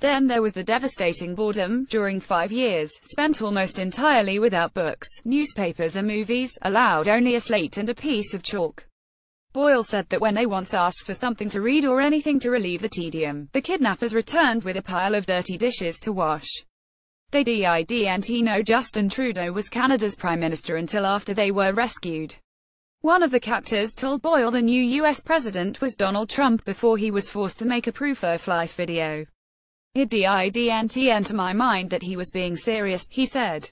then there was the devastating boredom. During 5 years, spent almost entirely without books, newspapers or movies, allowed only a slate and a piece of chalk. Boyle said that when they once asked for something to read or anything to relieve the tedium, the kidnappers returned with a pile of dirty dishes to wash. They didn't know Justin Trudeau was Canada's Prime Minister until after they were rescued. One of the captors told Boyle the new US President was Donald Trump before he was forced to make a proof-of-life video. It didn't enter my mind that he was being serious, he said.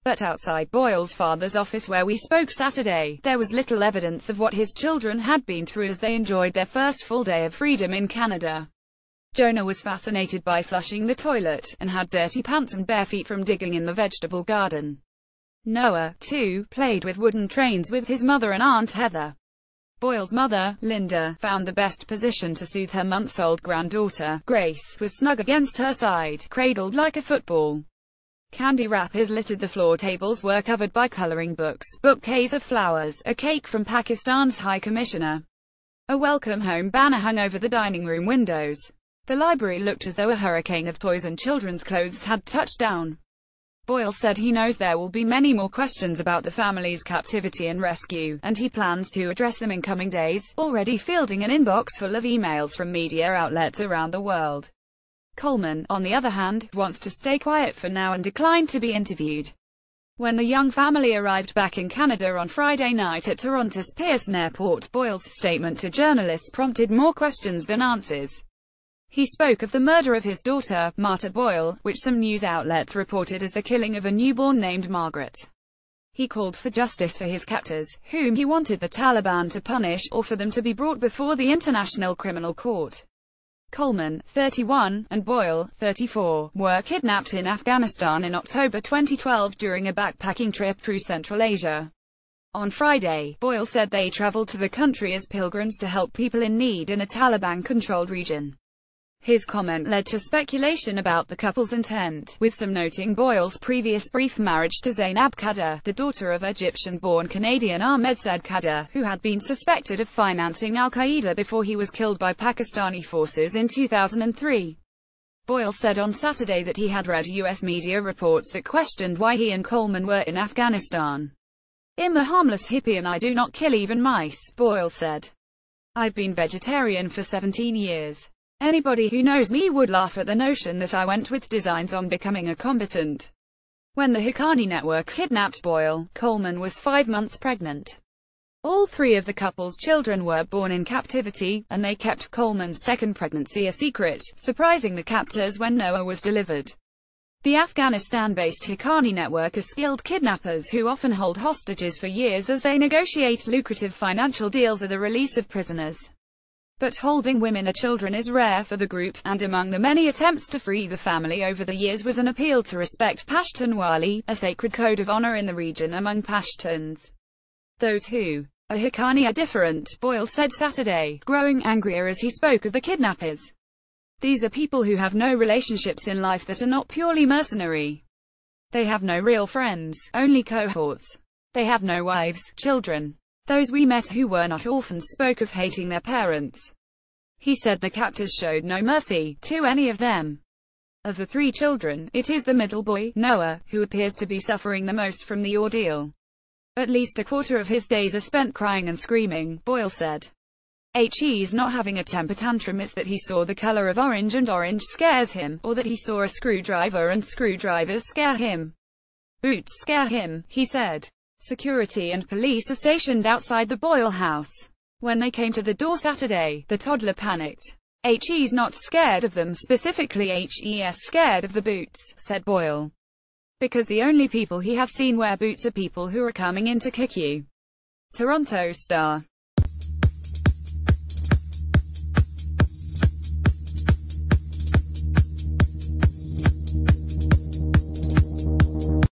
But outside Boyle's father's office where we spoke Saturday, there was little evidence of what his children had been through as they enjoyed their first full day of freedom in Canada. Jonah was fascinated by flushing the toilet, and had dirty pants and bare feet from digging in the vegetable garden. Noah, too, played with wooden trains with his mother and Aunt Heather. Boyle's mother, Linda, found the best position to soothe her months-old granddaughter. Grace was snug against her side, cradled like a football. Candy wrappers littered the floor, tables were covered by coloring books, bouquets of flowers, a cake from Pakistan's High Commissioner. A welcome home banner hung over the dining room windows. The library looked as though a hurricane of toys and children's clothes had touched down. Boyle said he knows there will be many more questions about the family's captivity and rescue, and he plans to address them in coming days, already fielding an inbox full of emails from media outlets around the world. Coleman, on the other hand, wants to stay quiet for now and declined to be interviewed. When the young family arrived back in Canada on Friday night at Toronto's Pearson Airport, Boyle's statement to journalists prompted more questions than answers. He spoke of the murder of his daughter, Marta Boyle, which some news outlets reported as the killing of a newborn named Margaret. He called for justice for his captors, whom he wanted the Taliban to punish, or for them to be brought before the International Criminal Court. Coleman, 31, and Boyle, 34, were kidnapped in Afghanistan in October 2012 during a backpacking trip through Central Asia. On Friday, Boyle said they traveled to the country as pilgrims to help people in need in a Taliban-controlled region. His comment led to speculation about the couple's intent, with some noting Boyle's previous brief marriage to Zainab Khadr, the daughter of Egyptian-born Canadian Ahmed Said Khadr, who had been suspected of financing al-Qaeda before he was killed by Pakistani forces in 2003. Boyle said on Saturday that he had read U.S. media reports that questioned why he and Coleman were in Afghanistan. "I'm a harmless hippie and I do not kill even mice," Boyle said. "I've been vegetarian for 17 years. Anybody who knows me would laugh at the notion that I went with designs on becoming a combatant." When the Haqqani network kidnapped Boyle, Coleman was 5 months pregnant. All 3 of the couple's children were born in captivity, and they kept Coleman's second pregnancy a secret, surprising the captors when Noah was delivered. The Afghanistan-based Haqqani network are skilled kidnappers who often hold hostages for years as they negotiate lucrative financial deals or the release of prisoners. But holding women or children is rare for the group, and among the many attempts to free the family over the years was an appeal to respect Pashtunwali, a sacred code of honor in the region among Pashtuns. "Those who are Haqqani are different," Boyle said Saturday, growing angrier as he spoke of the kidnappers. "These are people who have no relationships in life that are not purely mercenary. They have no real friends, only cohorts. They have no wives, children. Those we met who were not orphans spoke of hating their parents." He said the captors showed no mercy to any of them. Of the 3 children, it is the middle boy, Noah, who appears to be suffering the most from the ordeal. "At least a quarter of his days are spent crying and screaming," Boyle said. He's not having a temper tantrum, it's that he saw the color of orange and orange scares him, or that he saw a screwdriver and screwdrivers scare him. Boots scare him, he said. Security and police are stationed outside the Boyle house. When they came to the door Saturday, the toddler panicked. "He's not scared of them specifically, he's scared of the boots," said Boyle. "Because the only people he has seen wear boots are people who are coming in to kick you." Toronto Star.